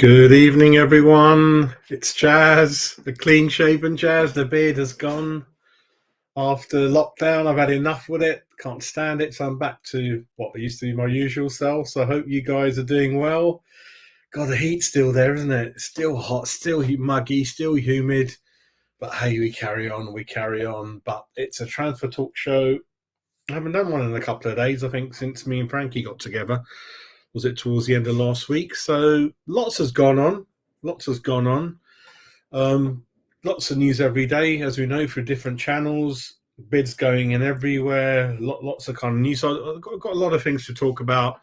Good evening, everyone. It's Jazz, the clean-shaven Jazz. The beard has gone after lockdown. I've had enough with it. Can't stand it. So I'm back to what used to be my usual self. So I hope you guys are doing well. God, the heat's still there, isn't it? It's still hot, still muggy, still humid. But hey, we carry on. We carry on. But it's a transfer talk show. I haven't done one in a couple of days, I think, since me and Frankie got together. Was it towards the end of last week? So lots has gone on. Lots has gone on. Lots of news every day, as we know, through different channels. Bids going in everywhere. Lots of kind of news. So I've got a lot of things to talk about.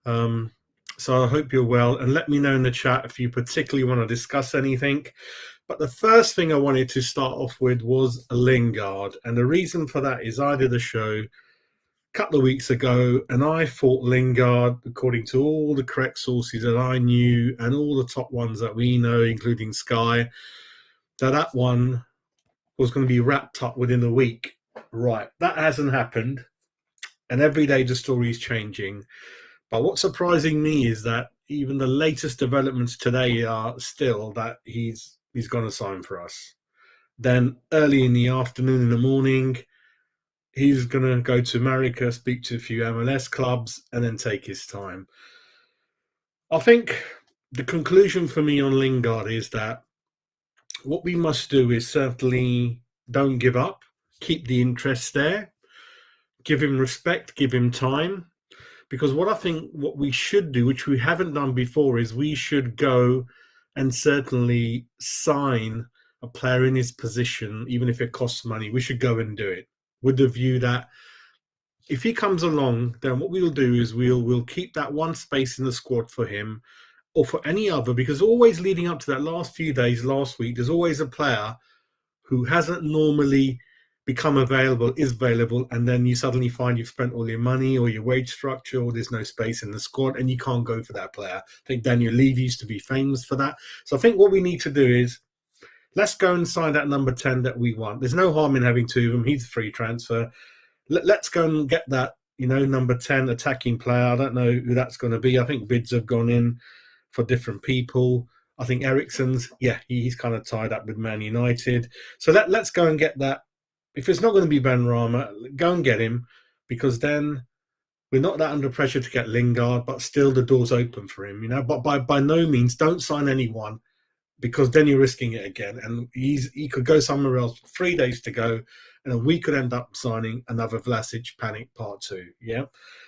So I hope you're well. And let me know in the chat if you particularly want to discuss anything. But the first thing I wanted to start off with was Lingard. And the reason for that is I did a show couple of weeks ago, and I thought Lingard, according to all the correct sources that I knew and all the top ones that we know, including Sky, that one was going to be wrapped up within a week. Right, that hasn't happened, and every day the story is changing. But what's surprising me is that even the latest developments today are still that he's going to sign for us. Then early in the afternoon, in the morning, he's going to go to America, speak to a few MLS clubs, and then take his time. I think the conclusion for me on Lingard is that what we must do is certainly don't give up, keep the interest there, give him respect, give him time. Because what I think what we should do, which we haven't done before, is we should go and certainly sign a player in his position, even if it costs money. We should go and do it with the view that if he comes along, then what we'll do is we'll keep that one space in the squad for him or for any other, because always leading up to that last few days, last week, there's always a player who hasn't normally become available, is available, and then you suddenly find you've spent all your money or your wage structure or there's no space in the squad and you can't go for that player. I think Daniel Levy used to be famous for that. So I think what we need to do is let's go and sign that number 10 that we want. There's no harm in having two of them. He's a free transfer. Let's go and get that, number 10 attacking player. I don't know who that's going to be. I think bids have gone in for different people. I think Eriksen's, he's kind of tied up with Man United. So let's go and get that. If it's not going to be Ben Rama, go and get him, because then we're not that under pressure to get Lingard, but still the door's open for him, But by no means, don't sign anyone, because then you're risking it again. And he could go somewhere else, 3 days to go, and then we could end up signing another Vlasic panic part 2. Yeah.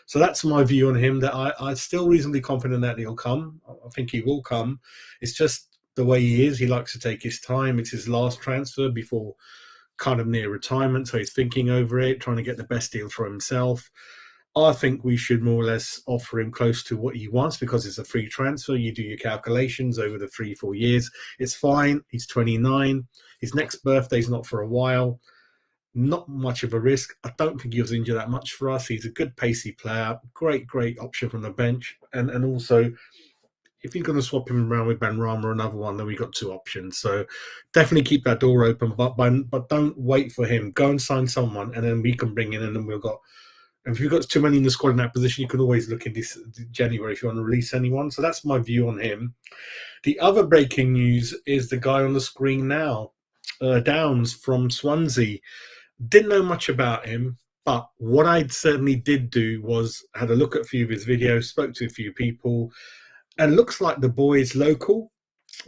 So that's my view on him, that I'm still reasonably confident that he'll come. I think he will come. It's just the way he is. He likes to take his time. It's his last transfer before kind of near retirement. So he's thinking over it, trying to get the best deal for himself. I think we should more or less offer him close to what he wants, because it's a free transfer. You do your calculations over the 3-4 years. It's fine. He's 29. His next birthday's not for a while. Not much of a risk. I don't think he was injured that much for us. He's a good pacey player. Great option from the bench. And also, if you're going to swap him around with Ben Rama or another one, then we've got two options. So definitely keep that door open, but don't wait for him. Go and sign someone, and then we can bring in, and then we've got. And if you've got too many in the squad in that position, you can always look in this January if you want to release anyone. So that's my view on him. The other breaking news is the guy on the screen now, Downs from Swansea. Didn't know much about him, but what I certainly did do was had a look at a few of his videos, spoke to a few people, and looks like the boy is local.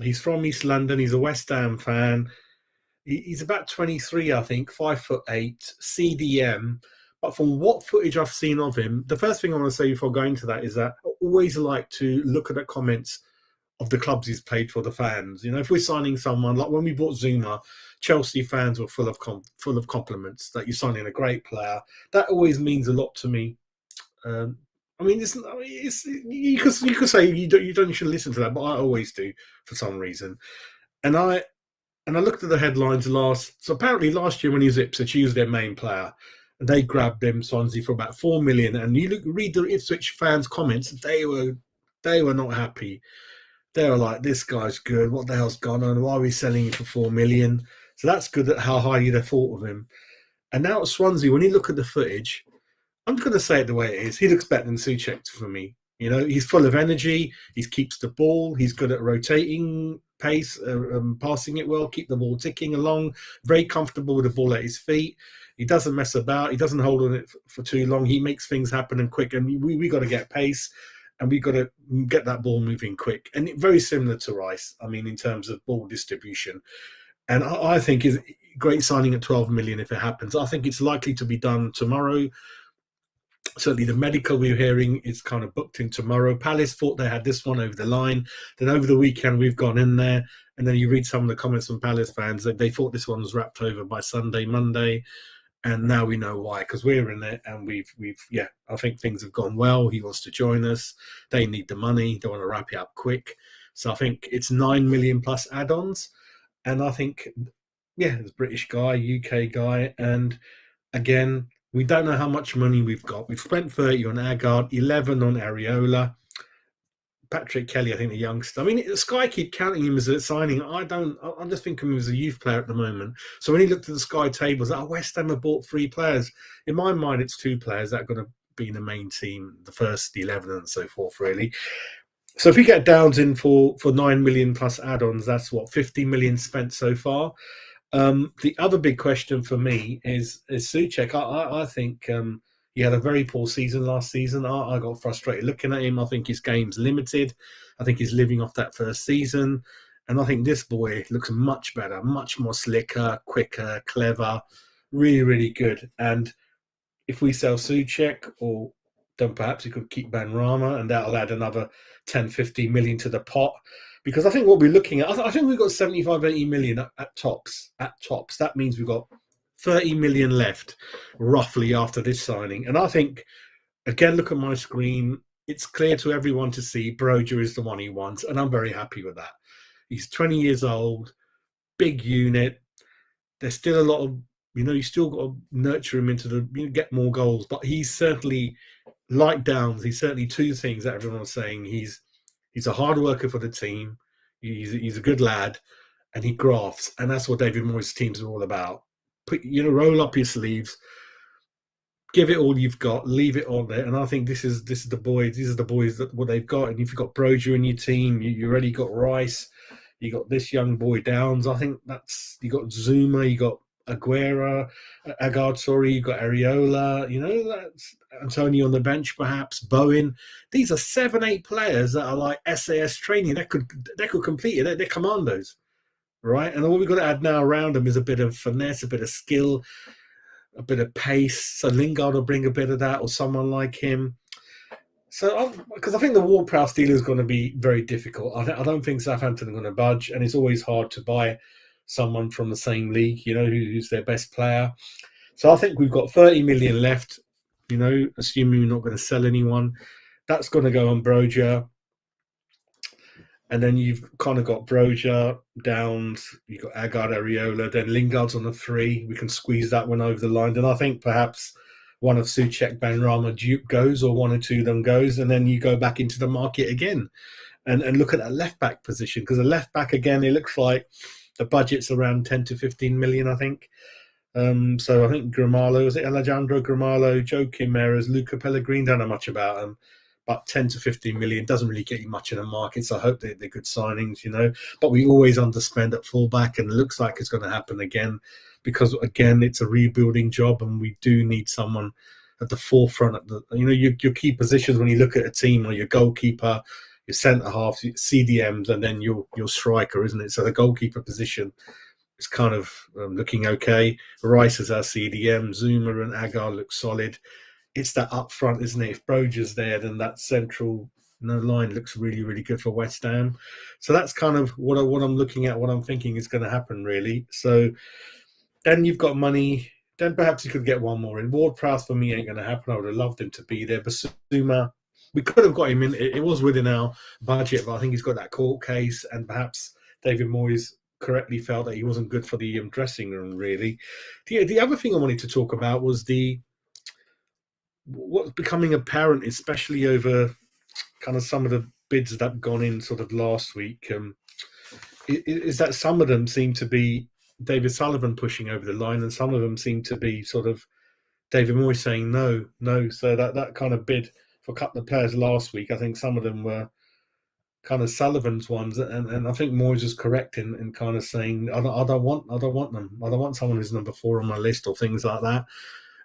He's from East London. He's a West Ham fan. He's about 23, I think, 5'8", CDM. But from what footage I've seen of him, the first thing I want to say before going to that is that I always like to look at the comments of the clubs he's played for, the fans. If we're signing someone, like when we bought Zuma, Chelsea fans were full of compliments that you're signing a great player. That always means a lot to me. You could say you don't should listen to that, but I always do for some reason. And I looked at the headlines so apparently last year when he was at Ipswich, he was their main player. And they grabbed him, Swansea, for about 4 million. And you read the Ipswich fans' comments, they were not happy. They were like, this guy's good. What the hell's gone on? Why are we selling him for 4 million? So that's good at how high you'd have thought of him. And now at Swansea, when you look at the footage, I'm just going to say it the way it is. He looks better than Soucek for me. He's full of energy. He keeps the ball. He's good at rotating pace, passing it well, keep the ball ticking along. Very comfortable with the ball at his feet. He doesn't mess about. He doesn't hold on it for too long. He makes things happen and quick. And we got to get pace, and we got to get that ball moving quick. And very similar to Rice. I mean, in terms of ball distribution. And I think is great signing at 12 million if it happens. I think it's likely to be done tomorrow. Certainly, the medical we're hearing is kind of booked in tomorrow. Palace thought they had this one over the line. Then over the weekend, we've gone in there. And then you read some of the comments from Palace fans that they thought this one was wrapped over by Sunday, Monday. And now we know why, because we're in it, and I think things have gone well. He wants to join us. They need the money. They want to wrap it up quick. So I think it's 9 million plus add-ons. And I think, it's a British guy, UK guy. And again, we don't know how much money we've got. We've spent 30 on Agard, 11 on Areola. Patrick Kelly, I think the youngster. I mean, Sky keep counting him as a signing. I'm just thinking him as a youth player at the moment. So when he looked at the Sky tables, West Ham have bought 3 players. In my mind, it's 2 players that are going to be in the main team, the first 11 and so forth, really. So if we get Downs in for 9 million plus add-ons, that's 50 million spent so far. The other big question for me is Soucek. I think he had a very poor season last season. I got frustrated looking at him. I think his game's limited. I think he's living off that first season. And I think this boy looks much better, much more slicker, quicker, clever, really, really good. And if we sell Soucek, or then perhaps we could keep Benrahma, and that'll add another 10, 15 million to the pot. Because I think what we're looking at, I think we've got 75, 80 million at tops. At tops. That means we've got 30 million left, roughly, after this signing. And I think, again, look at my screen. It's clear to everyone to see Broja is the one he wants, and I'm very happy with that. He's 20 years old, big unit. There's still a lot of, you still got to nurture him into get more goals. But he's certainly, like Downs, he's certainly 2 things that everyone was saying. He's a hard worker for the team. He's a good lad, and he grafts, and that's what David Moyes' teams are all about. Roll up your sleeves, give it all you've got, leave it on there. And I think this is the boys. These are the boys that what they've got. And if you've got Broja in your team, you already got Rice. You got this young boy Downs. I think you got Zuma. You got Agard. Sorry, you got Areola. That's Antonio on the bench, perhaps Bowen. These are 7, 8 players that are like SAS training. That could complete it. They're commandos, right? And all we've got to add now around them is a bit of finesse, a bit of skill, a bit of pace. So Lingard will bring a bit of that, or someone like him. So, because I think the Ward-Prowse deal is going to be very difficult. I don't think Southampton are going to budge, and it's always hard to buy someone from the same league, who's their best player. So I think we've got 30 million left, assuming we're not going to sell anyone. That's going to go on Broja. And then you've kind of got Broja, Downs, you've got Agard, Areola, then Lingard's on the 3. We can squeeze that one over the line. And I think perhaps one of Soucek, Benrahma, Duke goes, or 1 or 2 of them goes, and then you go back into the market again and look at that left-back position. Because the left-back, again, it looks like the budget's around 10 to 15 million, I think. So I think Grimalo, is it Alejandro Grimalo, Joe Meres, Luca Pellegrini, don't know much about them. But 10 to 15 million doesn't really get you much in the market. So I hope they're good signings, But we always underspend at fullback, and it looks like it's going to happen again. Because, again, it's a rebuilding job, and we do need someone at the forefront of your key positions when you look at a team, or your goalkeeper, your centre-half, CDMs, and then your striker, isn't it? So the goalkeeper position is kind of looking okay. Rice is our CDM. Zuma and Agar look solid. It's that up front, isn't it? If Broja's there, then that central line looks really, really good for West Ham. So that's kind of what I'm looking at, what I'm thinking is going to happen, really. So then you've got money. Then perhaps you could get one more in. Ward-Prowse for me ain't going to happen. I would have loved him to be there. But Zuma, we could have got him in. It was within our budget, but I think he's got that court case, and perhaps David Moyes correctly felt that he wasn't good for the dressing room, really. The other thing I wanted to talk about was what's becoming apparent, especially over kind of some of the bids that have gone in sort of last week, is that some of them seem to be David Sullivan pushing over the line, and some of them seem to be sort of David Moyes saying no. So that kind of bid for a couple of players last week. I think some of them were kind of Sullivan's ones, and I think Moyes is correct in kind of saying I don't want them. I don't want someone who's number 4 on my list or things like that.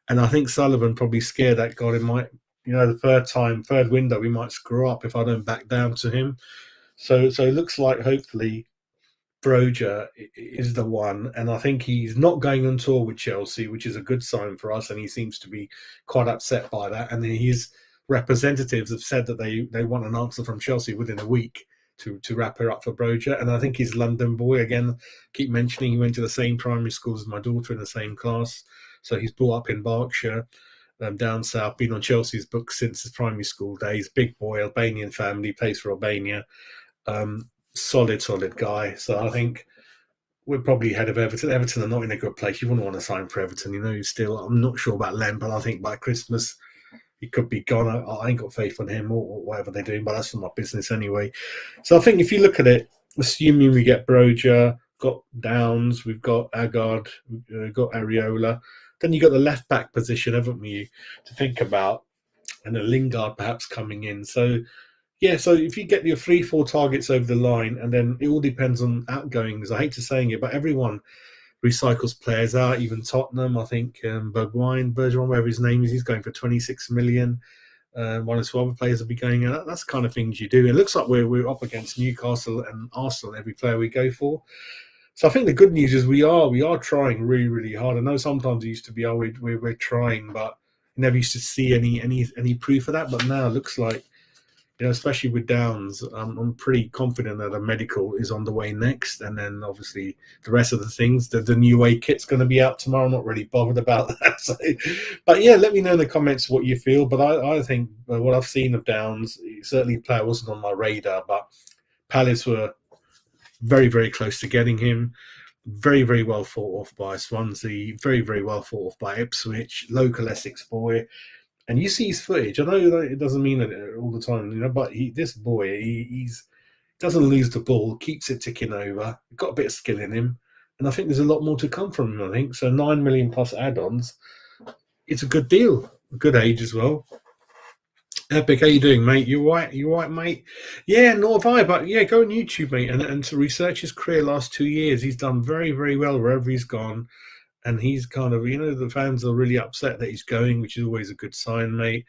And I think Sullivan probably scared that God, it might, the third window, we might screw up if I don't back down to him. So it looks like hopefully Broja is the one, and I think he's not going on tour with Chelsea, which is a good sign for us. And he seems to be quite upset by that. And his representatives have said that they want an answer from Chelsea within a week to wrap her up for Broja. And I think he's London boy again. Keep mentioning he went to the same primary school as my daughter in the same class, so he's brought up in Berkshire. Down south, been on Chelsea's books since his primary school days. Big boy, Albanian family, plays for Albania. Solid guy. So I think we're probably ahead of Everton. Everton are not in a good place. You wouldn't want to sign for Everton. I'm not sure about Len, but I think by Christmas he could be gone. I ain't got faith on him or whatever they're doing, but that's not my business anyway. So I think if you look at it, assuming we get Broja, got Downs, we've got Agard, we've got Areola, then you got the left back position, haven't we, to think about, and a Lingard perhaps coming in. So yeah, so if you get your 3-4 targets over the line, and then it all depends on outgoings. I hate to saying it, but everyone recycles players out, even Tottenham. I think Bergwijn, whatever his name is, he's going for 26 million. One or two other players will be going out. That's the kind of things you do. It looks like we're up against Newcastle and Arsenal every player we go for. So I think the good news is we are trying really, really hard. I know sometimes it used to be, we're trying, but you never used to see any proof of that. But now it looks like, especially with Downs, I'm pretty confident that a medical is on the way next. And then obviously the rest of the things, the new away kit's going to be out tomorrow. I'm not really bothered about that. So, but yeah, let me know in the comments what you feel. But I think what I've seen of Downs, certainly player wasn't on my radar, but Palace were very, very close to getting him. Very, very well thought of by Swansea. Very, very well thought of by Ipswich. Local Essex boy. And you see his footage. I know that it doesn't mean it all the time, but this boy, he doesn't lose the ball, keeps it ticking over, got a bit of skill in him. And I think there's a lot more to come from him, I think. So 9 million plus add-ons, it's a good deal. A good age as well. Epic, how you doing, mate? You all right, mate? Yeah, nor have I, but yeah, go on YouTube, mate, and to research his career last 2 years. He's done very, very well wherever he's gone. And he's kind of, the fans are really upset that he's going, which is always a good sign, mate.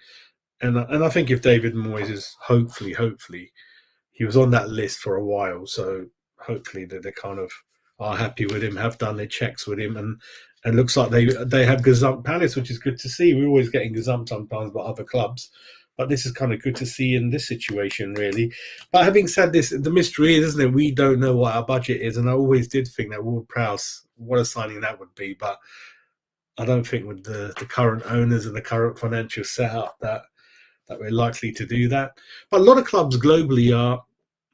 And I think if David Moyes is hopefully, he was on that list for a while, so hopefully they kind of are happy with him, have done their checks with him, and looks like they have gazumped Palace, which is good to see. We're always getting gazumped sometimes by other clubs, but this is kind of good to see in this situation, really. But having said this, the mystery is, isn't it? We don't know what our budget is, and I always did think that Ward-Prowse, what a signing that would be, but I don't think with the current owners and the current financial setup that we're likely to do that. But a lot of clubs globally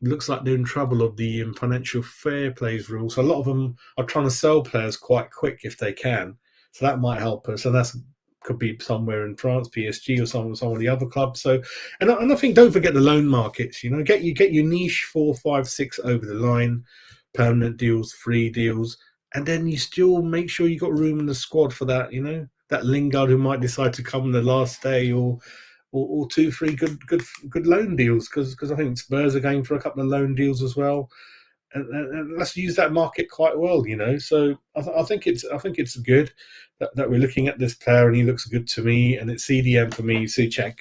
looks like they're in trouble of the financial fair plays rules. So a lot of them are trying to sell players quite quick if they can. So that might help us. And that's could be somewhere in France, PSG, or some of the other clubs. So, and I think don't forget the loan markets. Get your niche 4, 5, 6 over the line, permanent deals, free deals, and then you still make sure you got room in the squad for that. That Lingard who might decide to come on the last day, or 2, 3 good loan deals, because I think Spurs are going for a couple of loan deals as well. And let's use that market quite well, So I think it's good that we're looking at this player, and he looks good to me. And it's CDM for me, Soucek.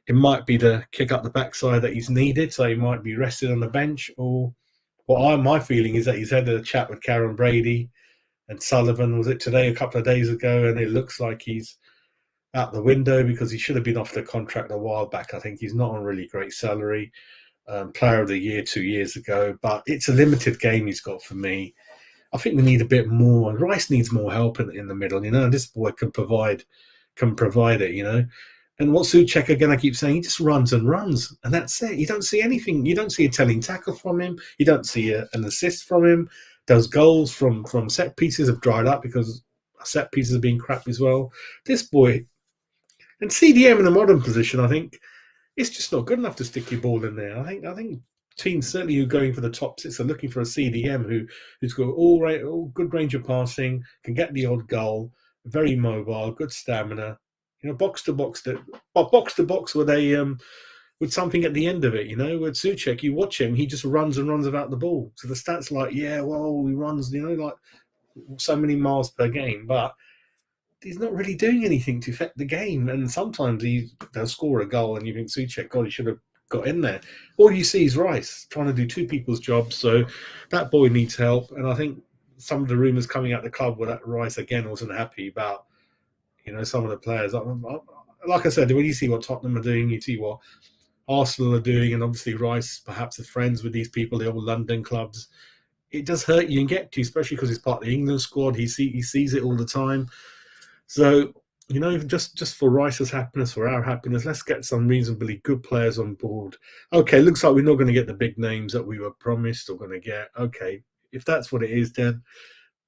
It might be the kick up the backside that he's needed, so he might be rested on the bench. Or my feeling is that he's had a chat with Karen Brady and Sullivan. Was it today, a couple of days ago? And it looks like he's out the window because he should have been off the contract a while back. I think he's not on a really great salary. Player of the year 2 years ago, but it's a limited game he's got for me. I think we need a bit more. Rice needs more help in the middle, and this boy can provide it, And what Soucek, again, I keep saying, he just runs, and that's it. You don't see anything. You don't see a telling tackle from him. You don't see an assist from him. Those goals from set pieces have dried up because set pieces have been crap as well. This boy, and CDM in a modern position, I think, it's just not good enough to stick your ball in there. I think teams certainly who are going for the top 6 are looking for a CDM who's got all good range of passing, can get the odd goal, very mobile, good stamina. box to box. Box to box with a with something at the end of it. With Soucek, you watch him, he just runs and runs about the ball. So the stats like, yeah, well, he runs, like so many miles per game, but he's not really doing anything to affect the game. And sometimes they'll score a goal, and you think Soucek, God, he should have got in there. All you see is Rice trying to do two people's jobs. So that boy needs help. And I think some of the rumours coming out the club were that Rice again wasn't happy about some of the players. Like I said, when you see what Tottenham are doing, you see what Arsenal are doing, and obviously Rice perhaps are friends with these people, the old London clubs. It does hurt you and get to you, especially because he's part of the England squad. He sees it all the time. So, just for Rice's happiness, for our happiness, let's get some reasonably good players on board. Okay, looks like we're not going to get the big names that we were promised or going to get. Okay, if that's what it is, then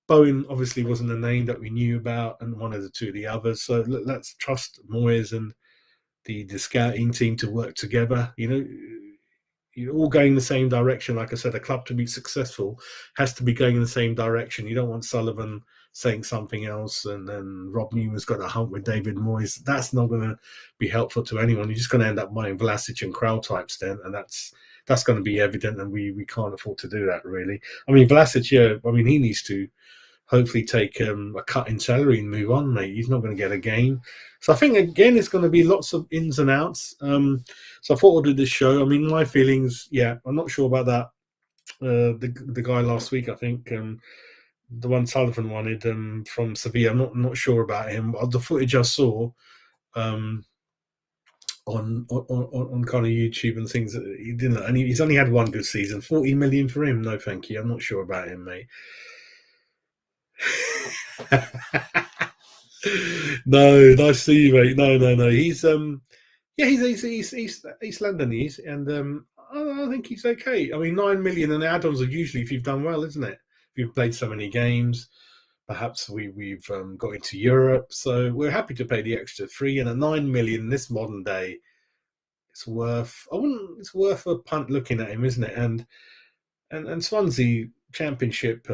Bowen obviously wasn't a name that we knew about, and one of the others. So let's trust Moyes and the scouting team to work together. You're all going in the same direction. Like I said, a club to be successful has to be going in the same direction. You don't want Sullivan saying something else and then Rob Newman's got a hump with David Moyes. That's not going to be helpful to anyone. You're just going to end up buying Vlasic and Krell types then, and that's going to be evident, and we can't afford to do that, really. I mean, Vlasic, he needs to hopefully take a cut in salary and move on, mate. He's not going to get a game. So I think, again, it's going to be lots of ins and outs. So I thought we'll do this show. I mean, my feelings, I'm not sure about that. The guy last week, I think, the one Sullivan wanted from Sevilla, I'm not sure about him. The footage I saw on kind of YouTube and things, he didn't, and he's only had one good season. 40 million for him? No, thank you. I'm not sure about him, mate. No, nice to see you, mate. No. He's he's East London, and I think he's okay. I mean, 9 million and the add-ons are usually if you've done well, isn't it? If you've played so many games, perhaps we've got into Europe, so we're happy to pay the extra 3 and a 9 million in this modern day. It's worth a punt looking at him, isn't it? And Swansea Championship,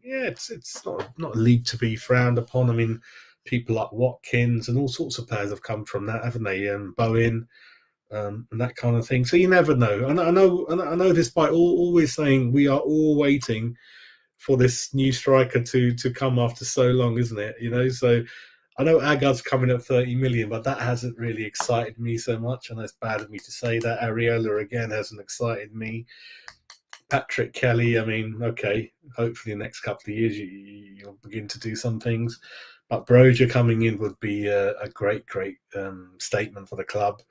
it's not a league to be frowned upon. I mean, people like Watkins and all sorts of players have come from that, haven't they? Bowen, and that kind of thing. So you never know. And I know despite always saying we are all waiting for this new striker to come after so long, isn't it? So I know Agad's coming at 30 million, but that hasn't really excited me so much. And it's bad of me to say that. Areola again hasn't excited me. Patrick Kelly, I mean, okay, hopefully the next couple of years you'll begin to do some things. But Broja coming in would be a great statement for the club.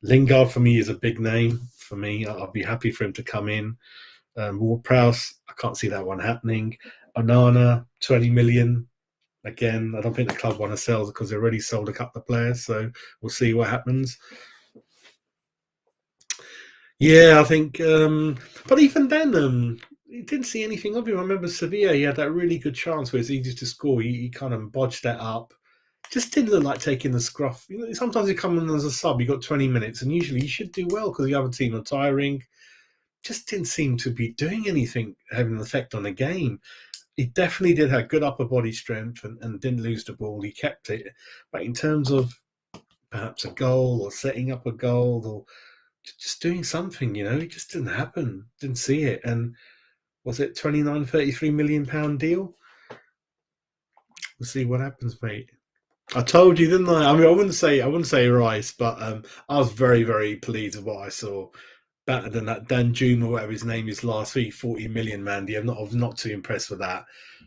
Lingard for me is a big name for me. I'll be happy for him to come in. Ward-Prowse, I can't see that one happening. Onana, 20 million. Again, I don't think the club want to sell because they already sold a couple of players, so we'll see what happens. Yeah, I think, but even then, you didn't see anything of him. I remember Sevilla, he had that really good chance where it's easy to score. He kind of bodged that up. Just didn't look like taking the scruff. Sometimes you come in as a sub, you got 20 minutes, and usually you should do well because the other team are tiring. Just didn't seem to be doing anything, having an effect on the game. He definitely did have good upper body strength and didn't lose the ball. He kept it. But in terms of perhaps a goal or setting up a goal or just doing something, it just didn't happen. Didn't see it. And was it 29, 33 million pound deal? We'll see what happens, mate. I told you, didn't I? I mean, I wouldn't say Rice, but I was very, very pleased with what I saw. Better than that Dan Juma, whatever his name is, last week, 40 million, Mandy. I was not too impressed with that.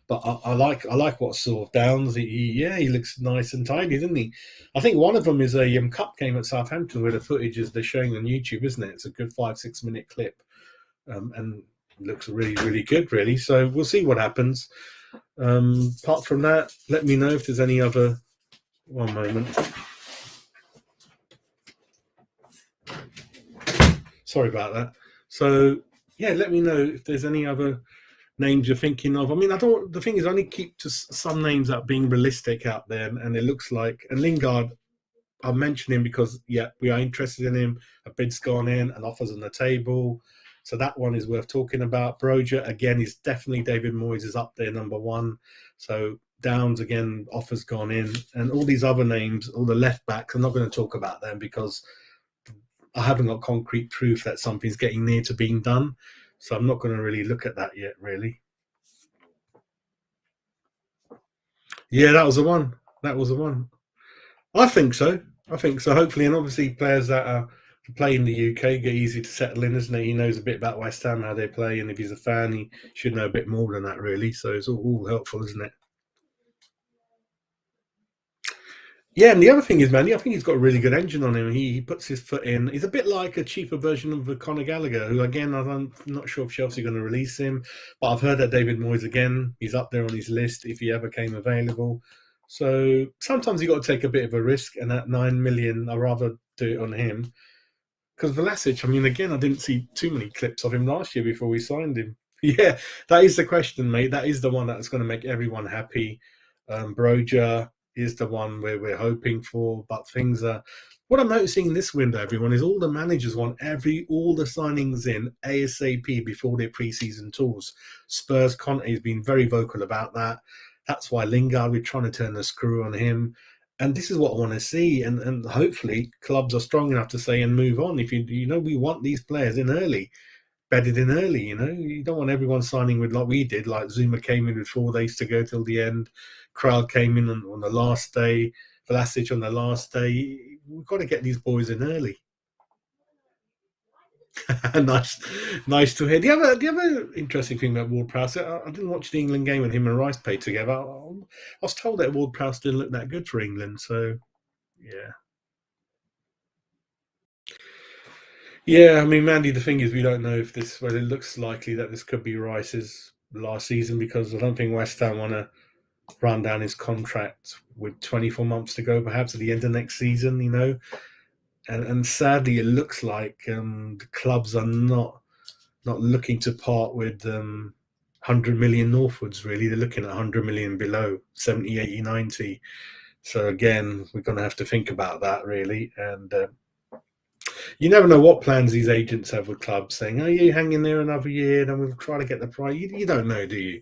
But I like what I saw of Downs. He looks nice and tidy, doesn't he? I think one of them is a cup game at Southampton where the footage is they're showing on YouTube, isn't it? It's a good 5-6 minute clip, and looks really, really good, really. So we'll see what happens. Apart from that, let me know if there's any other. One moment. Sorry about that. So let me know if there's any other names you're thinking of. I mean, the thing is, I only keep just some names out being realistic out there, and it looks like, and Lingard, I mentioned him because we are interested in him. A bid's gone in, an offer's on the table. So that one is worth talking about. Broja, again, is definitely David Moyes is up there, number one. So Downs, again, offers gone in. And all these other names, all the left backs, I'm not going to talk about them because I haven't got concrete proof that something's getting near to being done. So I'm not going to really look at that yet, really. Yeah, that was the one. That was the one. I think so. I think so. Hopefully, and obviously, players that are play in the UK get easy to settle in, isn't it? He knows a bit about West Ham, how they play, and if he's a fan, he should know a bit more than that, really. So it's all helpful, isn't it? Yeah, and the other thing is, man, I think he's got a really good engine on him. He puts his foot in. He's a bit like a cheaper version of Conor Gallagher, who, again, I'm not sure if Chelsea are going to release him, but I've heard that David Moyes, again, he's up there on his list if he ever came available. So sometimes you got to take a bit of a risk, and at 9 million, I'd rather do it on him. Because Vlasic, I mean, again, I didn't see too many clips of him last year before we signed him. Yeah, that is the question, mate. That is the one that's going to make everyone happy. Broja is the one where we're hoping for, but things are. What I'm noticing in this window, everyone, is all the managers want all the signings in ASAP before their pre-season tours. Spurs, Conte has been very vocal about that. That's why Lingard, we're trying to turn the screw on him. And this is what I want to see. And hopefully clubs are strong enough to say and move on. If we want these players in early, bedded in early. You don't want everyone signing with like we did. Like Zuma came in with 4 days to go till the end. Crowd came in on the last day. Vlasic on the last day. We've got to get these boys in early. nice to hear. The other interesting thing about Ward-Prowse, I didn't watch the England game when him and Rice played together. I was told that Ward-Prowse didn't look that good for England. So yeah. Yeah, I mean, Mandy, the thing is, we don't know if well, it looks likely that this could be Rice's last season because I don't think West Ham want to run down his contract with 24 months to go, perhaps at the end of next season. And sadly, it looks like the clubs are not looking to part with 100 million northwards, really. They're looking at 100 million below, 70, 80, 90. So again, we're going to have to think about that, really. And you never know what plans these agents have with clubs saying, "Oh, you hang in there another year, then we'll try to get the price." You don't know, do you?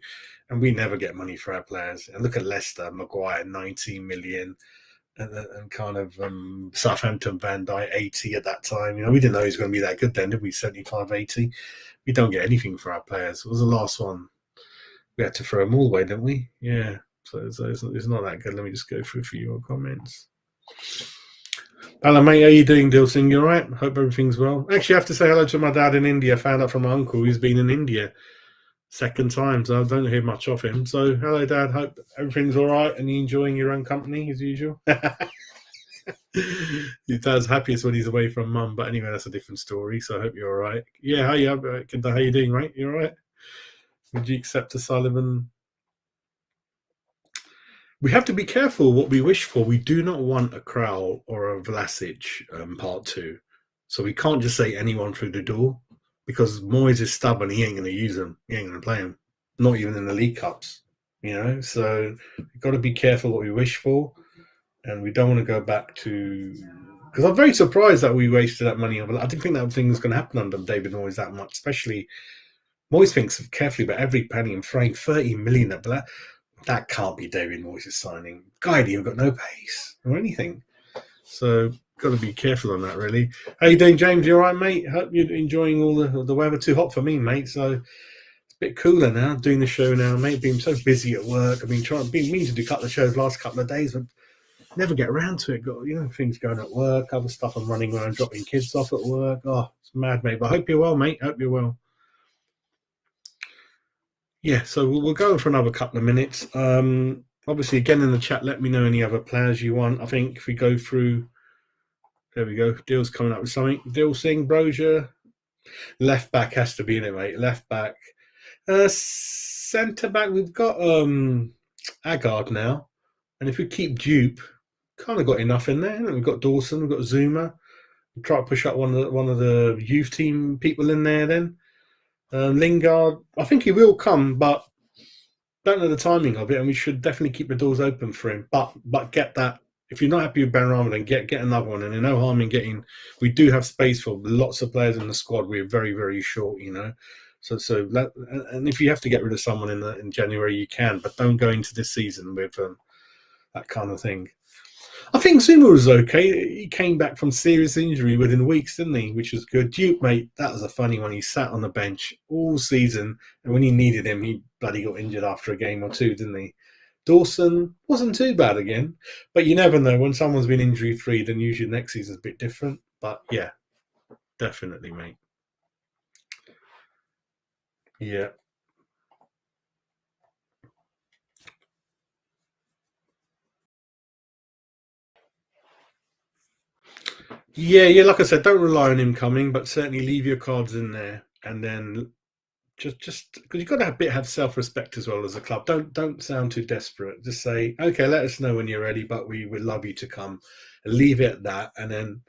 And we never get money for our players. And look at Leicester, Maguire, 19 million, and kind of Southampton, Van Dijk, 80 at that time. We didn't know he was going to be that good then, did we? 75, 80. We don't get anything for our players. What was the last one? We had to throw them all away, didn't we? Yeah. So it's not that good. Let me just go through a few your comments. Hello, mate. How you doing, Dilsing? You all right? Hope everything's well. Actually, I have to say hello to my dad in India. Found out from my uncle who's been in India second time, so I don't hear much of him. So, hello, Dad. Hope everything's all right and you're enjoying your own company as usual. Your dad's happiest when he's away from Mum, but anyway, that's a different story. So, I hope you're all right. Yeah, how you doing, mate? You all right? Would you accept a Sullivan? We have to be careful what we wish for. We do not want a Krau or a Vlasic part two. So we can't just say anyone through the door because Moyes is stubborn. He ain't going to use them. He ain't going to play them. Not even in the League Cups. So we've got to be careful what we wish for. And we don't want to go back to... Because I'm very surprised that we wasted that money. I didn't think that thing was going to happen under David Moyes that much, especially Moyes thinks carefully about every penny and throwing 30 million at that can't be David Moyes' signing. Guy, you've got no pace or anything. So, got to be careful on that, really. How you doing, James? You all right, mate? Hope you're enjoying all the weather. Too hot for me, mate. So, it's a bit cooler now, doing the show now, mate. Being so busy at work. I've been meaning to do a couple of shows last couple of days, but never get around to it. Got, things going at work, other stuff I'm running around, dropping kids off at work. Oh, it's mad, mate. But I hope you're well, mate. Hope you're well. Yeah, so we'll go for another couple of minutes. Obviously, again in the chat, let me know any other players you want. I think if we go through, there we go. Dill's coming up with something. Dill Singh, Brozier. Left back has to be in it, mate. Left back. Centre back, we've got Agard now. And if we keep Dupe, kind of got enough in there. We've got Dawson, we've got Zuma. We'll try to push up one of the youth team people in there then. Lingard, I think he will come, but don't know the timing of it, and we should definitely keep the doors open for him. But get that if you're not happy with Ben Rama, then get another one. And there's no harm in getting. We do have space for lots of players in the squad. We're very very short, you know. And if you have to get rid of someone in January, you can, but don't go into this season with that kind of thing. I think Zuma was okay. He came back from serious injury within weeks, didn't he? Which was good. Duke, mate, that was a funny one. He sat on the bench all season, and when he needed him, he bloody got injured after a game or two, didn't he? Dawson wasn't too bad again, but you never know. When someone's been injury free, then usually next season's a bit different. But yeah, definitely, mate. Yeah. Yeah. Like I said, don't rely on him coming, but certainly leave your cards in there, and then just because you've got to have self-respect as well as a club. Don't sound too desperate. Just say, okay, let us know when you're ready, but we would love you to come. And leave it at that, and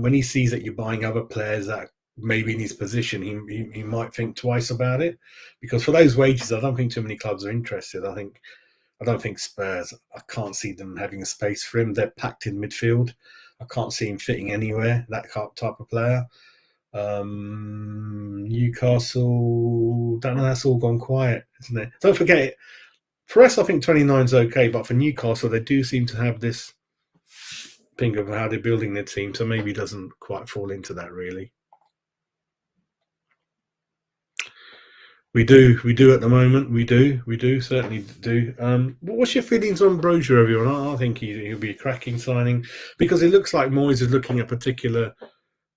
when he sees that you're buying other players that maybe in his position, he might think twice about it, because for those wages, I don't think too many clubs are interested. I don't think Spurs. I can't see them having a space for him. They're packed in midfield. I can't see him fitting anywhere. That type of player. Newcastle, don't know. That's all gone quiet, isn't it? Don't forget it. For us, I think 29 is okay, but for Newcastle, they do seem to have this thing of how they're building their team, so maybe it doesn't quite fall into that really. We do at the moment. We do certainly do. What's your feelings on Brozier, everyone? I think he'll be a cracking signing because it looks like Moyes is looking at a particular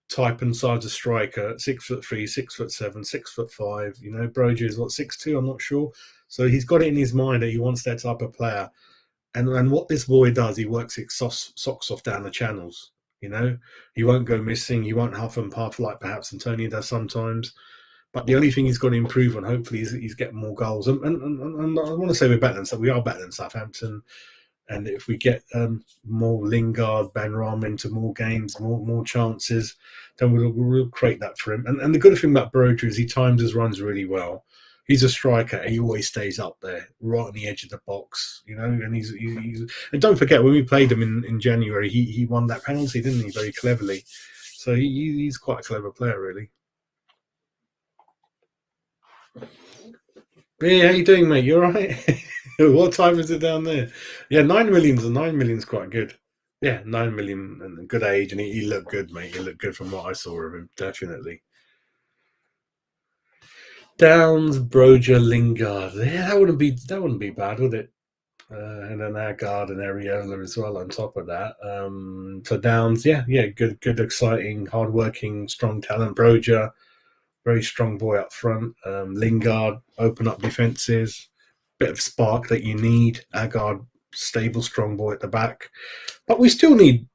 type and size of striker: 6'3", 6'7", 6'5". You know, Brozier is what 6'2". I'm not sure. So he's got it in his mind that he wants that type of player. And what this boy does, he works his socks off down the channels. You know, he won't go missing. He won't huff and puff like perhaps Antonio does sometimes. But the only thing he's got to improve on, hopefully, is he's getting more goals. And I want to say we're better than we are better than Southampton. And if we get more Lingard, Ben Ram into more games, more chances, then we'll create that for him. And the good thing about Broja is he times his runs really well. He's a striker. He always stays up there, right on the edge of the box, you know. And he's and don't forget when we played him in January, he won that penalty, didn't he? Very cleverly. So he's quite a clever player, really. Yeah, how you doing, mate? You all right? What time is it down there? Yeah, 9 million's quite good. Yeah, 9 million and a good age, and he looked good, mate. He looked good from what I saw of him, definitely. Downs, Broja, Lingard. Yeah, that wouldn't be bad, would it? And then Agard and Areola as well on top of that. So Downs, yeah, good, exciting, hardworking, strong talent. Broja, very strong boy up front. Lingard, open up defences, bit of spark that you need. Agard, stable, strong boy at the back. But we still need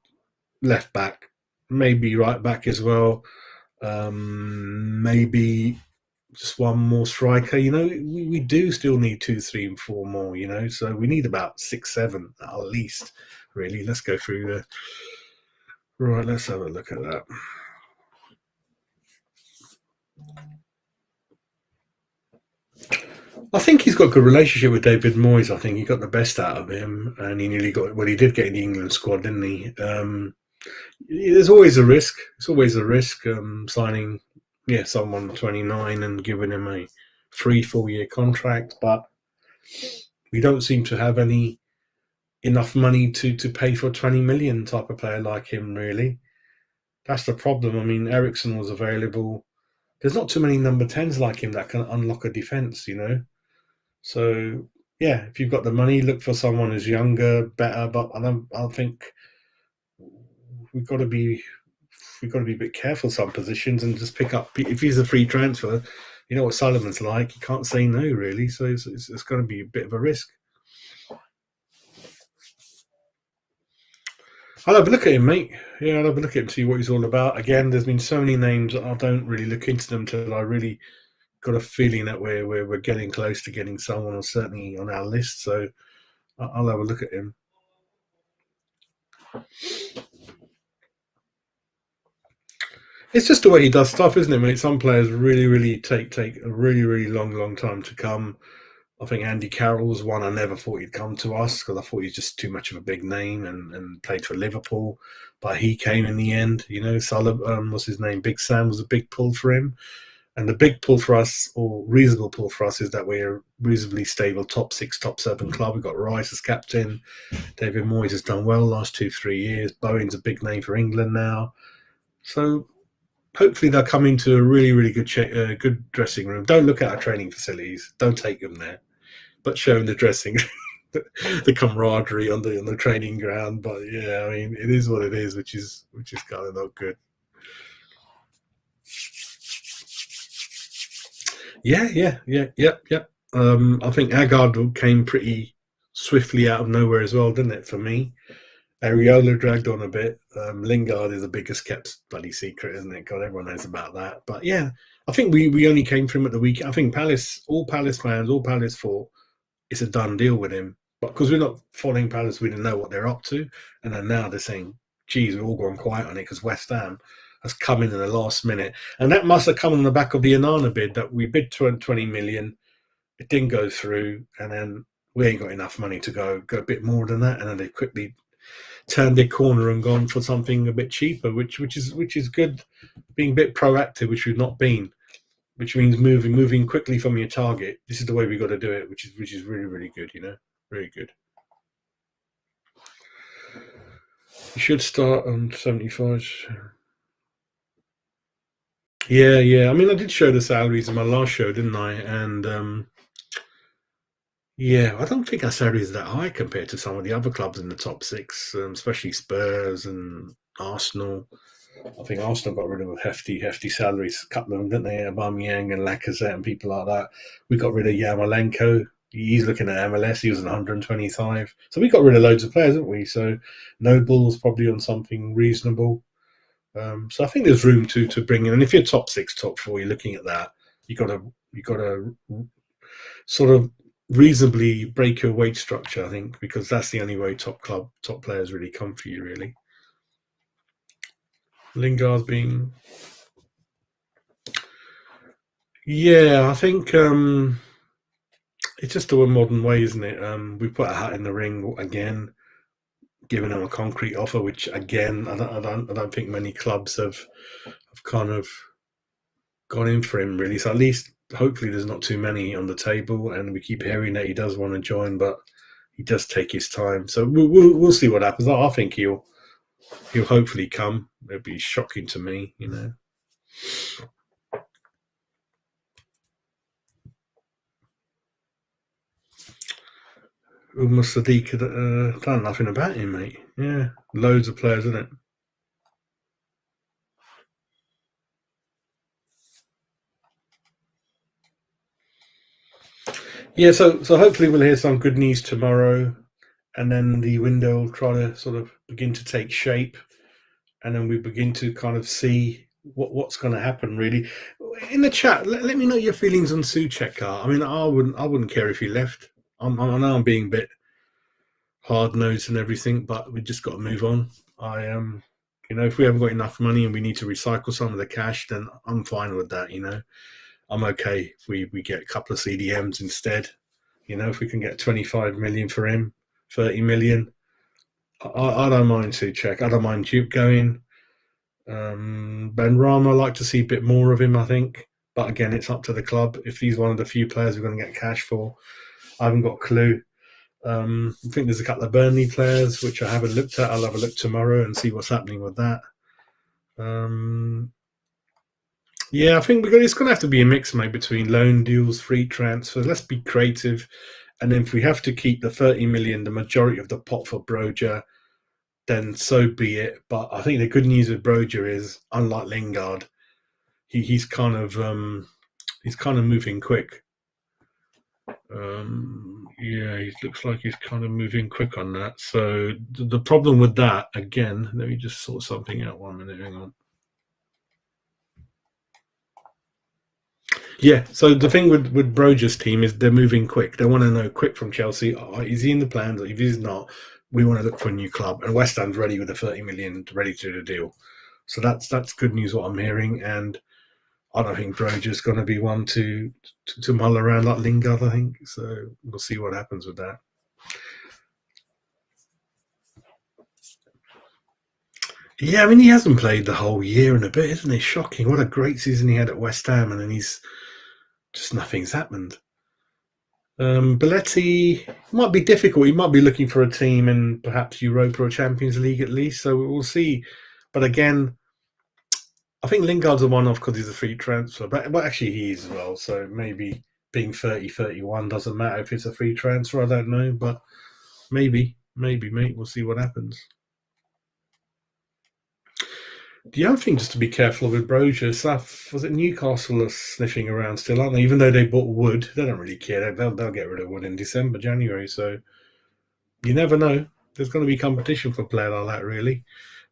left back, maybe right back as well. Maybe just one more striker. You know, we do still need 2, 3, and 4 more. You know, so we need about 6, 7 at least. Really, let's go through the. Right, let's have a look at that. I think he's got a good relationship with David Moyes. I think he got the best out of him, and he nearly got. Well, he did get in the England squad, didn't he? There's always a risk. It's always a risk signing, someone 29 and giving him a 3-4 year contract, but we don't seem to have enough money to pay for a 20 million type of player like him. Really, that's the problem. I mean, Ericsson was available. There's not too many number 10s like him that can unlock a defense. You know, so yeah, if you've got the money, look for someone who's younger, better. But I think we've got to be a bit careful some positions and just pick up. If he's a free transfer, you know what Sullivan's like. You can't say no, really. So it's going to be a bit of a risk. I'll have a look at him, mate. Yeah, I'll have a look at him, see what he's all about. Again, there's been so many names that I don't really look into them till I really got a feeling that we're getting close to getting someone, or certainly on our list. So I'll have a look at him. It's just the way he does stuff, isn't it, mate? Some players really, really take a really, really long time to come. I think Andy Carroll was one I never thought he'd come to us because I thought he's just too much of a big name and played for Liverpool. But he came in the end. Sullivan, what's his name? Big Sam was a big pull for him. And the big pull for us, or reasonable pull for us, is that we're a reasonably stable top 6, top 7 club. We've got Rice as captain. David Moyes has done well the last 2-3 years. Bowen's a big name for England now. So hopefully they'll come into a really, really good dressing room. Don't look at our training facilities. Don't take them there, but show them the dressing, the camaraderie on the training ground. But yeah, I mean, it is what it is, which is kind of not good. Yeah. I think Agard came pretty swiftly out of nowhere as well, didn't it? For me, Areola dragged on a bit. Lingard is the biggest kept bloody secret, isn't it? God, everyone knows about that. But yeah, I think we only came for him at the weekend. I think all Palace fans, all Palace thought it's a done deal with him. But because we're not following Palace, we didn't know what they're up to. And then now they're saying, geez, we've all gone quiet on it because West Ham has come in the last minute. And that must have come on the back of the Onana bid that we bid 20 million. It didn't go through. And then we ain't got enough money to go a bit more than that. And then they quickly turned their corner and gone for something a bit cheaper, which is good, being a bit proactive, which we've not been, which means moving quickly from your target. This is the way we got to do it, which is really, really good, very good. You should start on 75. Yeah. I mean, I did show the salaries in my last show, didn't I? And yeah, I don't think our salary is that high compared to some of the other clubs in the top 6, especially Spurs and Arsenal. I think Arsenal got rid of hefty salaries, a couple of them, didn't they? Aubameyang and Lacazette and people like that. We got rid of Yarmolenko. He's looking at MLS. He was on 125. So we got rid of loads of players, haven't we? So Noble's probably on something reasonable. So I think there's room to bring in. And if you're top 6, top 4, you're looking at that. You got to sort of reasonably break your wage structure, I think, because that's the only way top players really come for you, really. Lingard's being, yeah, I think it's just a modern way, isn't it? We put a hat in the ring again, giving them a concrete offer, which again, I don't think many clubs have kind of gone in for him, really. So at least hopefully there's not too many on the table, and we keep hearing that he does want to join, but he does take his time. So we'll see what happens. I think he'll hopefully come. It'd be shocking to me, Umar Sadiq done nothing about him, mate. Yeah, loads of players, isn't it? Yeah, so hopefully we'll hear some good news tomorrow, and then the window will try to sort of begin to take shape, and then we begin to kind of see what's going to happen. Really, in the chat, let me know your feelings on Soucek. I mean, I wouldn't care if he left. I know I'm being a bit hard nosed and everything, but we just got to move on. I if we haven't got enough money and we need to recycle some of the cash, then I'm fine with that. I'm okay if we get a couple of CDMs instead. If we can get 25 million for him, 30 million, I don't mind Soucek. I don't mind Duke going. Ben Rama, I'd like to see a bit more of him, I think. But again, it's up to the club. If he's one of the few players we're going to get cash for, I haven't got a clue. I think there's a couple of Burnley players which I haven't looked at. I'll have a look tomorrow and see what's happening with that. Yeah, I think it's going to have to be a mix, mate, between loan deals, free transfers. Let's be creative. And then if we have to keep the 30 million, the majority of the pot for Broja, then so be it. But I think the good news with Broja is, unlike Lingard, he's kind of moving quick. Yeah, he looks like he's kind of moving quick on that. So the problem with that, again, let me just sort something out 1 minute. Hang on. Yeah, so the thing with Broja's team is they're moving quick. They want to know quick from Chelsea. Is he in the plans? If he's not, we want to look for a new club. And West Ham's ready with the 30 million, ready to do the deal. So that's good news, what I'm hearing. And I don't think Broja's going to be one to mull around like Lingard, I think. So we'll see what happens with that. Yeah, I mean, he hasn't played the whole year and a bit, isn't he? Shocking. What a great season he had at West Ham, and then he's just nothing's happened. Belletti might be difficult. He might be looking for a team in perhaps Europa or Champions League at least. So we'll see. But again, I think Lingard's a one-off because he's a free transfer. But actually, he is as well. So maybe being 30, 31 doesn't matter if it's a free transfer. I don't know. But maybe, mate. We'll see what happens. The other thing, just to be careful with Broja stuff, was it Newcastle are sniffing around still, aren't they? Even though they bought Wood, they don't really care. They'll get rid of Wood in December, January. So you never know. There's going to be competition for a player like that, really.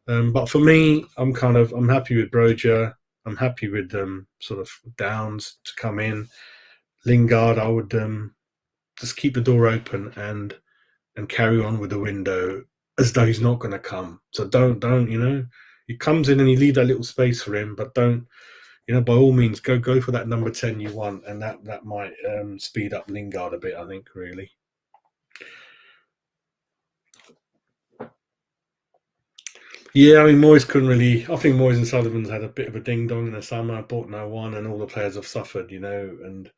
But for me, I'm happy with Broja. I'm happy with sort of Downs to come in. Lingard, I would just keep the door open and carry on with the window as though he's not going to come. So don't he comes in and you leave that little space for him, but don't by all means go for that number 10 you want, and that might speed up Lingard a bit, I think, really. Yeah, I mean, Moyes couldn't really. I think Moyes and Sullivan's had a bit of a ding dong in the summer, bought no one, and all the players have suffered, and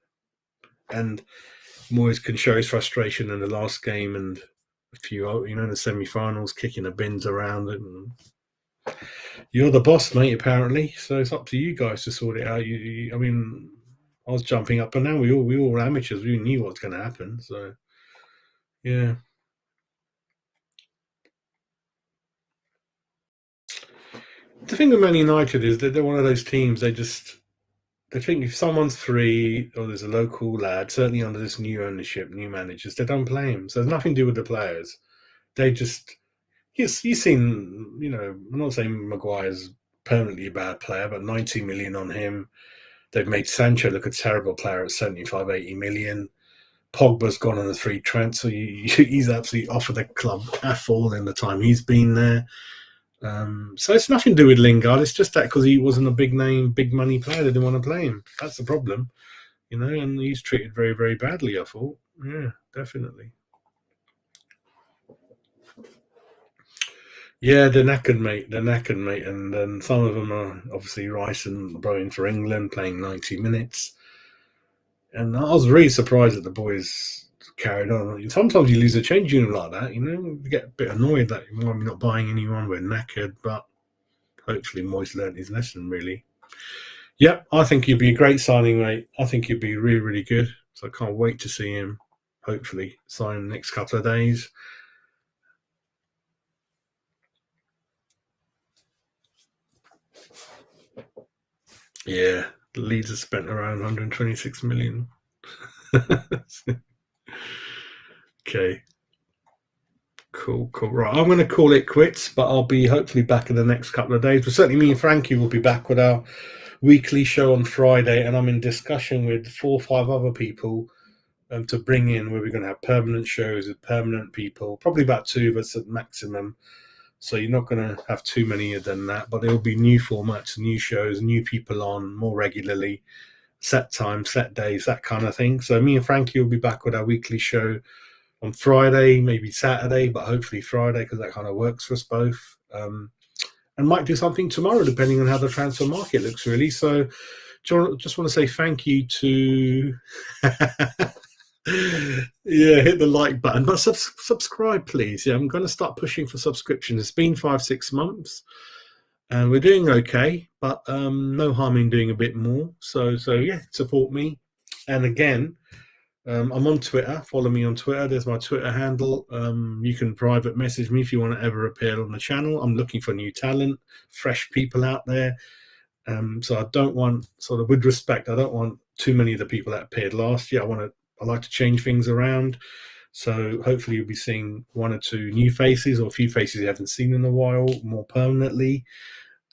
Moyes can show his frustration in the last game and a few, in the semi-finals, kicking the bins around. And you're the boss, mate, apparently. So it's up to you guys to sort it out. I mean, I was jumping up and down. We all were amateurs. We knew what's going to happen. So yeah. The thing with Man United is that they're one of those teams. They think if someone's free or there's a local lad, certainly under this new ownership, new managers, they don't play him. So there's nothing to do with the players. They just you've seen, I'm not saying Maguire's permanently a bad player, but 90 million on him. They've made Sancho look a terrible player at 75, 80 million. Pogba's gone on a free transfer. He's absolutely off of the club at all in the time he's been there. So it's nothing to do with Lingard. It's just that because he wasn't a big name, big money player, they didn't want to play him. That's the problem, and he's treated very, very badly, I thought. Yeah, definitely. Yeah, they're knackered, mate. And then some of them are obviously Rice and Bowen for England, playing 90 minutes. And I was really surprised that the boys carried on. Sometimes you lose a change room like that, you get a bit annoyed that you might be not buying anyone, we're knackered, but hopefully Moyes learned his lesson, really. Yep, I think he'd be a great signing, mate. I think he'd be really, really good. So I can't wait to see him, hopefully, sign in the next couple of days. Yeah, the Leeds have spent around 126 million. Okay. Cool. Right, I'm going to call it quits, but I'll be hopefully back in the next couple of days. But certainly me and Frankie will be back with our weekly show on Friday, and I'm in discussion with 4 or 5 other people to bring in, where we're going to have permanent shows with permanent people, probably about 2 of us at maximum. So you're not going to have too many than that, but there'll be new formats, new shows, new people on more regularly, set times, set days, that kind of thing. So me and Frankie will be back with our weekly show on Friday, maybe Saturday, but hopefully Friday because that kind of works for us both. And might do something tomorrow, depending on how the transfer market looks, really. So just want to say thank you to yeah, hit the like button, but subscribe, please. Yeah, I'm going to start pushing for subscriptions. It's been 5-6 months, and we're doing okay, but no harm in doing a bit more. So yeah, support me. And again, I'm on Twitter. Follow me on Twitter. There's my Twitter handle. You can private message me if you want to ever appear on the channel. I'm looking for new talent, fresh people out there. So I don't want, sort of with respect, I don't want too many of the people that appeared last year. I like to change things around. So hopefully you'll be seeing 1 or 2 new faces, or a few faces you haven't seen in a while, more permanently,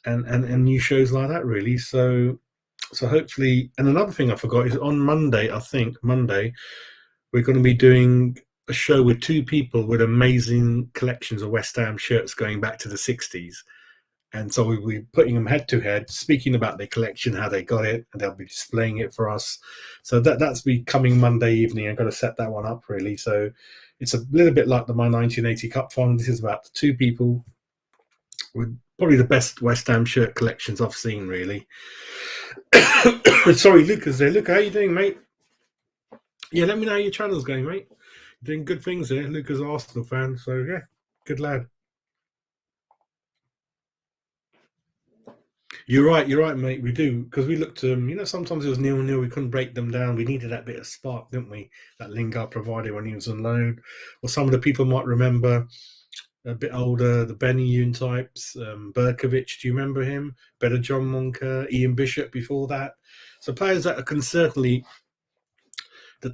and new shows like that, really. So hopefully, and another thing I forgot is on Monday, we're going to be doing a show with 2 people with amazing collections of West Ham shirts going back to the 60s. And so we'll be putting them head to head, speaking about their collection, how they got it, and they'll be displaying it for us. So that's be coming Monday evening. I've got to set that one up really. So it's a little bit like my 1980 Cup final. This is about the two people with probably the best West Ham shirt collections I've seen, really. Sorry, Lucas there. Luca, how you doing, mate? Yeah, let me know how your channel's going, mate. You're doing good things there. Luca's an Arsenal fan, so yeah, good lad. You're right, mate. We do, because we looked sometimes it was 0-0. We couldn't break them down. We needed that bit of spark, didn't we? That Lingard provided when he was on loan. Or some of the people might remember a bit older, the Benny Yoon types, Berkovic. Do you remember him? Better John Monker, Ian Bishop before that. So players that can certainly.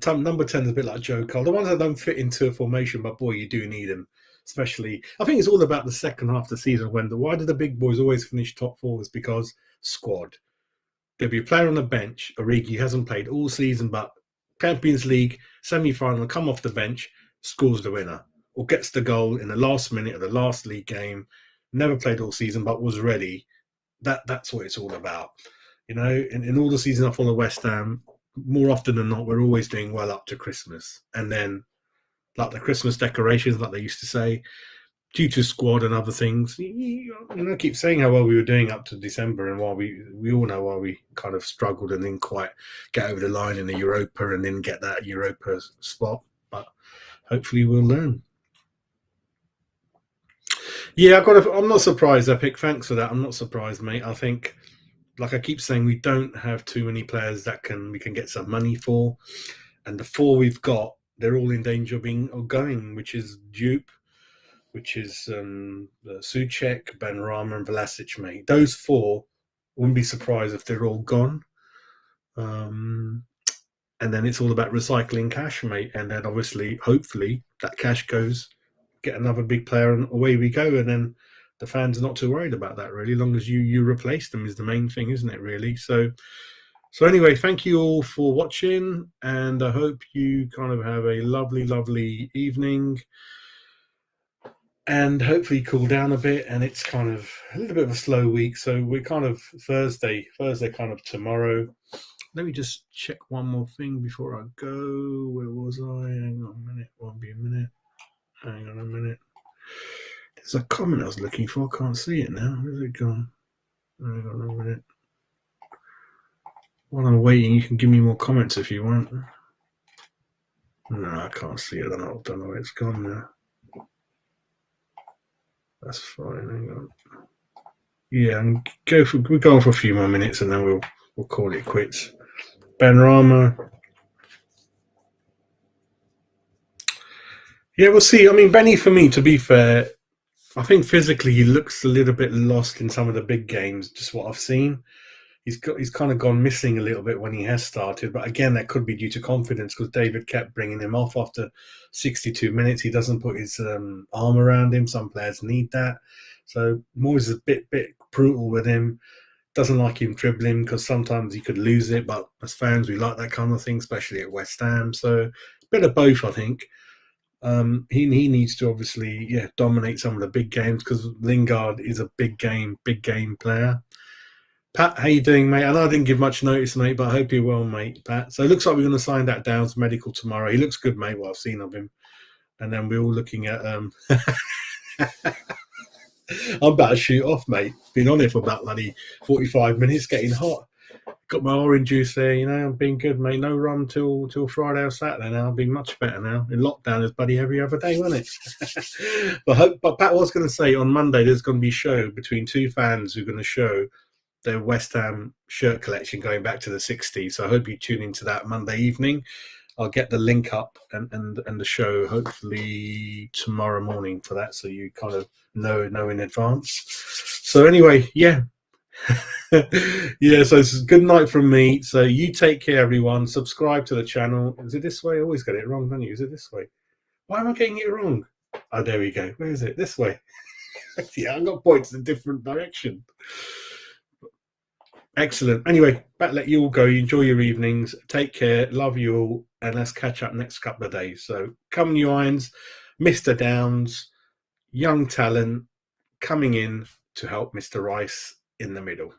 Number 10 is a bit like Joe Cole. The ones that don't fit into a formation, but boy, you do need them. Especially, I think it's all about the second half of the season. Why do the big boys always finish top four? Is because squad. There'll be a player on the bench. Origi hasn't played all season, but Champions League semi-final, come off the bench, scores the winner, or gets the goal in the last minute of the last league game. Never played all season, but was ready. That's what it's all about. In all the season I follow West Ham, more often than not, we're always doing well up to Christmas. And then, like the Christmas decorations, like they used to say, due to squad and other things, I keep saying how well we were doing up to December, and why we all know why we kind of struggled and didn't quite get over the line in the Europa and then get that Europa spot. But hopefully we'll learn. Yeah, I'm not surprised, Epic. Thanks for that. I'm not surprised, mate. I think, like I keep saying, we don't have too many players that we can get some money for, and the four we've got, they're all in danger of going, which is Dupe, which is Soucek, Benrahma, and Vlasic, mate. Those four, wouldn't be surprised if they're all gone. And then it's all about recycling cash, mate. And then obviously, hopefully, that cash goes, get another big player, and away we go. And then the fans are not too worried about that, really. As long as you replace them is the main thing, isn't it, really? So anyway, thank you all for watching, and I hope you kind of have a lovely, lovely evening, and hopefully cool down a bit. And it's kind of a little bit of a slow week, so we're kind of Thursday kind of tomorrow. Let me just check one more thing before I go. Where was I? Hang on a minute. Won't be a minute. Hang on a minute. There's a comment I was looking for. I can't see it now. Where's it gone? Hang on a minute. While I'm waiting, you can give me more comments if you want. No, I can't see it. I don't know where it's gone now. That's fine. Hang on. Yeah, we'll go on for a few more minutes, and then we'll call it quits. Benrahma. Yeah, we'll see. I mean, Benny, for me, to be fair, I think physically he looks a little bit lost in some of the big games. Just what I've seen. He's kind of gone missing a little bit when he has started, but again, that could be due to confidence, because David kept bringing him off after 62 minutes. He doesn't put his arm around him. Some players need that. So Moyes is a bit brutal with him. Doesn't like him dribbling, because sometimes he could lose it. But as fans, we like that kind of thing, especially at West Ham. So a bit of both, I think. He needs to obviously dominate some of the big games, because Lingard is a big game player. Pat, how you doing, mate? I know I didn't give much notice, mate, but I hope you're well, mate, Pat. So it looks like we're going to sign that Downs medical tomorrow. He looks good, mate, what I've seen of him. And then we're all looking at... I'm about to shoot off, mate. Been on it for about 45 minutes, getting hot. Got my orange juice there, I'm being good, mate. No rum till Friday or Saturday now. I'm being much better now. In lockdown, it's bloody every other day, wasn't it? But Pat was going to say, on Monday, there's going to be a show between two fans who are going to show their West Ham shirt collection going back to the 60s. So I hope you tune into that Monday evening. I'll get the link up and the show hopefully tomorrow morning for that, so you kind of know in advance. So anyway, yeah. Yeah, so it's good night from me. So you take care, everyone. Subscribe to the channel. Is it this way? I always get it wrong, don't you? Is it this way? Why am I getting it wrong? Oh, there we go. Where is it? This way. Yeah, I've got points in a different direction. Excellent. Anyway, back let you all go. You enjoy your evenings. Take care. Love you all. And let's catch up next couple of days. So come New Irons, Mr. Downs, young talent coming in to help Mr. Rice in the middle.